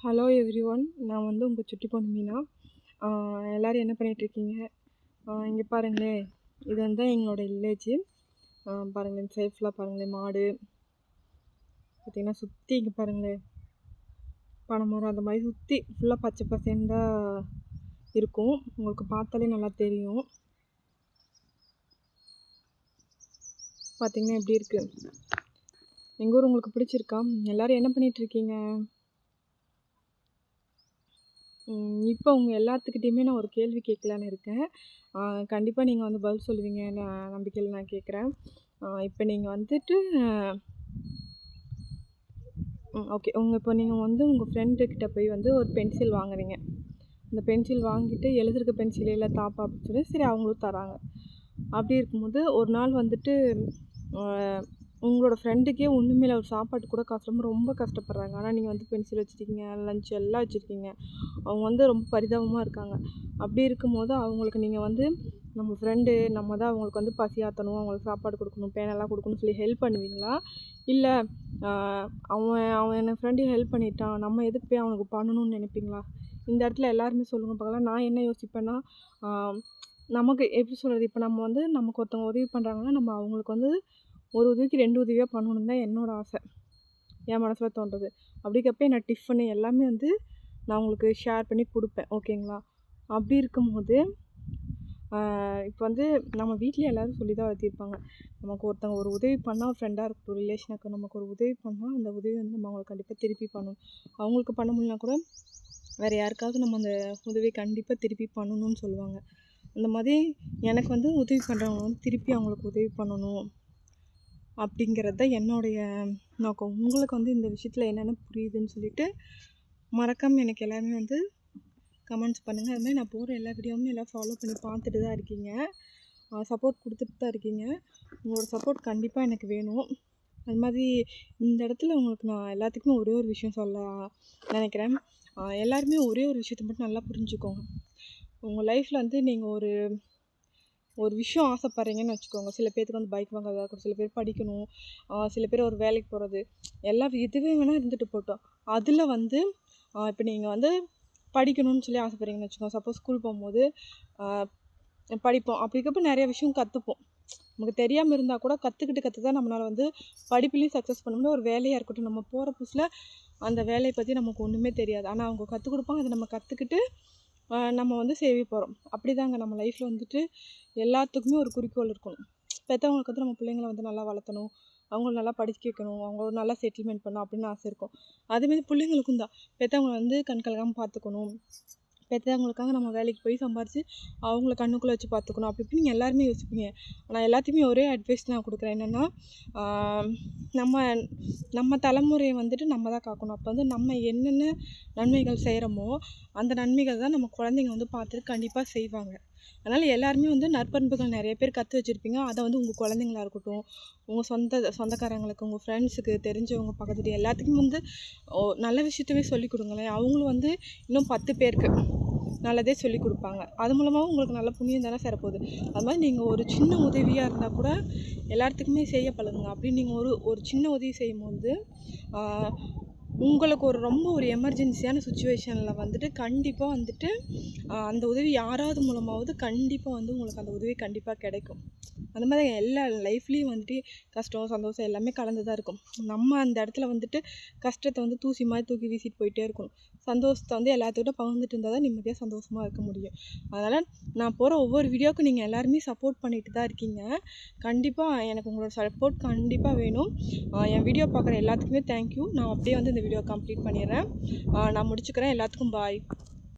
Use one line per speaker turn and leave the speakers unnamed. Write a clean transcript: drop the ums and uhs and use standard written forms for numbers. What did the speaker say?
Hello everyone, நான் வந்து உங்கள் சுட்டி பொண்ணு மீனா. எல்லோரும் என்ன பண்ணிகிட்ருக்கீங்க? இங்கே பாருங்களேன், இது வந்து எங்களோட வில்லேஜு. பாருங்களேன், சேஃப்லாம் பாருங்களேன், மாடு பார்த்திங்கன்னா சுற்றி இங்கே பாருங்களேன், பனை மரம் அந்த மாதிரி சுற்றி ஃபுல்லாக பச்சை பசேன்னு தான் இருக்கும். உங்களுக்கு பார்த்தாலே நல்லா தெரியும். பார்த்திங்கன்னா எப்படி இருக்குது எங்கள் ஊர்? உங்களுக்கு பிடிச்சிருக்கா? எல்லோரும் என்ன பண்ணிகிட்ருக்கீங்க? இப்போ உங்கள் எல்லாத்துக்கிட்டேயுமே நான் ஒரு கேள்வி கேட்கலான்னு இருக்கேன். கண்டிப்பாக நீங்கள் வந்து பதில் சொல்லுவீங்க நான் நம்பிக்கையில் நான் கேட்குறேன். இப்போ நீங்கள் வந்துட்டு ஓகே, இப்போ நீங்கள் வந்து உங்கள் ஃப்ரெண்டுக்கிட்ட போய் வந்து ஒரு பென்சில் வாங்குறீங்க. அந்த பென்சில் வாங்கிட்டு எழுதுறதுக்கு பென்சில் இல்லை தாப்பா அப்படின்னு சொல்லி சரி அவங்களும் தராங்க. அப்படி இருக்கும்போது ஒரு நாள் வந்துட்டு உங்களோட ஃப்ரெண்டுக்கே ஒன்றுமே இல்லை, ஒரு சாப்பாட்டு கூட காசு ரொம்ப கஷ்டப்படுறாங்க. ஆனால் நீங்கள் வந்து பென்சில் வச்சுருக்கீங்க, லஞ்ச் எல்லாம் வச்சுருக்கீங்க. அவங்க வந்து ரொம்ப பரிதாபமாக இருக்காங்க. அப்படி இருக்கும்போது அவங்களுக்கு நீங்கள் வந்து நம்ம ஃப்ரெண்டு, நம்ம தான் அவங்களுக்கு வந்து பசி ஆற்றணும், அவங்களுக்கு சாப்பாடு கொடுக்கணும், பேனெல்லாம் கொடுக்கணும்னு சொல்லி ஹெல்ப் பண்ணுவீங்களா? இல்லை அவன் அவன் என் ஃப்ரெண்டு ஹெல்ப் பண்ணிட்டான், நம்ம எதுக்கு போய் அவனுக்கு பண்ணணும்னு நினைப்பீங்களா? இந்த இடத்துல எல்லாருமே சொல்லுங்கள் பார்க்கலாம். நான் என்ன யோசிப்பேன்னா, நமக்கு எப்படி சொல்கிறது, இப்போ நம்ம வந்து நமக்கு ஒருத்தவங்க உதவி பண்ணுறாங்கன்னா நம்ம அவங்களுக்கு வந்து ஒரு உதவிக்கு 2 உதவியாக பண்ணணுன்னு தான் என்னோடய ஆசை, என் மனசில் தோன்றுறது. அப்படிங்கிறப்ப நான் டிஃபனு எல்லாமே வந்து நான் உங்களுக்கு ஷேர் பண்ணி கொடுப்பேன், ஓகேங்களா? அப்படி இருக்கும்போது இப்போ வந்து நம்ம வீட்டில் எல்லோரும் சொல்லி தான் வளர்த்திருப்பாங்க, நமக்கு ஒருத்தவங்க ஒரு உதவி பண்ணால், ஃப்ரெண்டாக இருக்கட்டும், ரிலேஷனுக்கு நமக்கு ஒரு உதவி பண்ணால் அந்த உதவி வந்து நம்ம அவங்களுக்கு கண்டிப்பாக திருப்பி பண்ணணும். அவங்களுக்கு பண்ண முடியலனா கூட வேறு யாருக்காவது நம்ம அந்த உதவி கண்டிப்பாக திருப்பி பண்ணணும்னு சொல்லுவாங்க. அந்த மாதிரி எனக்கு வந்து உதவி பண்ணுறவங்க வந்து திருப்பி அவங்களுக்கு உதவி பண்ணணும் அப்படிங்கிறது தான் என்னுடைய நோக்கம். உங்களுக்கு வந்து இந்த விஷயத்தில் என்னென்ன புரியுதுன்னு சொல்லிவிட்டு மறக்காமல் எனக்கு எல்லாருமே வந்து கமெண்ட்ஸ் பண்ணுங்கள். அதுமாதிரி நான் போகிற எல்லா வீடியோவுமே எல்லாம் ஃபாலோ பண்ணி பார்த்துட்டு தான் இருக்கீங்க, சப்போர்ட் கொடுத்துட்டு தான் இருக்கீங்க. உங்களோட சப்போர்ட் கண்டிப்பாக எனக்கு வேணும். அது மாதிரி இந்த இடத்துல உங்களுக்கு நான் எல்லாத்துக்குமே ஒரே ஒரு விஷயம் சொல்ல நினைக்கிறேன். எல்லாருமே ஒரே ஒரு விஷயத்தை மட்டும் நல்லா புரிஞ்சுக்கோங்க. உங்கள் லைஃப்பில் வந்து நீங்கள் ஒரு விஷயம் ஆசைப்பட்றீங்கன்னு வச்சுக்கோங்க. சில பேருக்கு வந்து பைக் வாங்குறதா இருக்கட்டும், சில பேர் படிக்கணும், சில பேர் ஒரு வேலைக்கு போகிறது, எதுவே வேணால் இருந்துட்டு போட்டோம். அதில் வந்து இப்போ நீங்கள் வந்து படிக்கணும்னு சொல்லி ஆசைப்பட்றீங்கன்னு வச்சுக்கோங்க. சப்போஸ் ஸ்கூல் போகும்போது படிப்போம். அப்படி இருக்கப்போ நிறைய விஷயம் கற்றுப்போம். நமக்கு தெரியாமல் இருந்தால் கூட கற்று தான் நம்மளால் வந்து படிப்புலேயும் சக்ஸஸ் பண்ண முடியும். ஒரு வேலையாக இருக்கட்டும், நம்ம போகிற புதுசில் அந்த வேலையை பற்றி நமக்கு ஒன்றுமே தெரியாது, ஆனால் அவங்க கற்றுக் கொடுப்பாங்க. அதை நம்ம கற்றுக்கிட்டு நம்ம வந்து சேவை போகிறோம். அப்படி தாங்க நம்ம லைஃப்பில் வந்துட்டு எல்லாத்துக்குமே ஒரு குறிக்கோள் இருக்கணும். பெற்றவங்களுக்கு வந்து நம்ம பிள்ளைங்களை வந்து நல்லா வளர்த்தணும், அவங்கள நல்லா படிக்க வைக்கணும், அவங்க நல்லா செட்டில்மெண்ட் பண்ணணும் அப்படின்னு ஆசை இருக்கும். அதேமாதிரி பிள்ளைங்களுக்கும் தான் பெற்றவங்களை வந்து கண் கலக்காமல் பார்த்துக்கணும், பெற்றவங்களுக்காக நம்ம வேலைக்கு போய் சம்பாரித்து அவங்கள கண்ணுக்குள்ளே வச்சு பார்த்துக்கணும், அப்படி இப்படி நீங்கள் எல்லாருமே யோசிப்பீங்க. ஆனால் எல்லாத்தையுமே ஒரே அட்வைஸ் நான் கொடுக்குறேன், என்னென்னா நம்ம தலைமுறையை வந்துட்டு நம்ம தான் காக்கணும். அப்போ வந்து நம்ம என்னென்ன நன்மைகள் செய்கிறோமோ அந்த நன்மைகள் தான் நம்ம குழந்தைங்க வந்து பார்த்துட்டு கண்டிப்பாக செய்வாங்க. அதனால் எல்லாருமே வந்து நற்பண்புகள் நிறைய பேர் கற்று வச்சுருப்பீங்க. அதை வந்து உங்கள் குழந்தைங்களா இருக்கட்டும், உங்கள் சொந்தக்காரங்களுக்கு, உங்கள் ஃப்ரெண்ட்ஸுக்கு, தெரிஞ்சவங்க, பக்கத்துட்டு எல்லாத்துக்குமே வந்து நல்ல விஷயத்தவே சொல்லிக் கொடுங்களேன். அவங்களும் வந்து இன்னும் 10 பேருக்கு நல்லதே சொல்லிக் கொடுப்பாங்க. அது மூலமாக உங்களுக்கு நல்ல புண்ணியம் தானே சேரப்போகுது. அது மாதிரி நீங்கள் ஒரு சின்ன உதவியாக இருந்தால் கூட எல்லாத்துக்குமே செய்ய பழகுங்க. அப்படி நீங்கள் ஒரு சின்ன உதவி செய்யும்போது உங்களுக்கு ரொம்ப ஒரு எமர்ஜென்சியான சுச்சுவேஷனில் வந்துட்டு கண்டிப்பாக வந்துட்டு அந்த உதவி யாராவது மூலமாவது கண்டிப்பாக வந்து உங்களுக்கு அந்த உதவி கண்டிப்பாக கிடைக்கும். அந்த மாதிரி எல்லா லைஃப்லேயும் வந்துட்டு கஷ்டம், சந்தோஷம் எல்லாமே கலந்து தான் இருக்கும். நம்ம அந்த இடத்துல வந்துட்டு கஷ்டத்தை வந்து தூசி மாதிரி தூக்கி வீசிட்டு போயிட்டே இருக்கணும். சந்தோஷத்தை வந்து எல்லாத்துக்கிட்ட பகிர்ந்துட்டு இருந்தால் தான் நிம்மதியாக சந்தோஷமாக இருக்க முடியும். அதனால் நான் போகிற ஒவ்வொரு வீடியோவுக்கும் நீங்கள் எல்லாருமே சப்போர்ட் பண்ணிட்டு தான் இருக்கீங்க. கண்டிப்பாக எனக்கு உங்களோட சப்போர்ட் கண்டிப்பாக வேணும். என் வீடியோ பார்க்குற எல்லாத்துக்குமே தேங்க்யூ. நான் அப்படியே வந்து இந்த வீடியோ கம்ப்ளீட் பண்ணிடுறேன். நான் முடிச்சுக்கிறேன். எல்லாத்துக்கும் பாய்.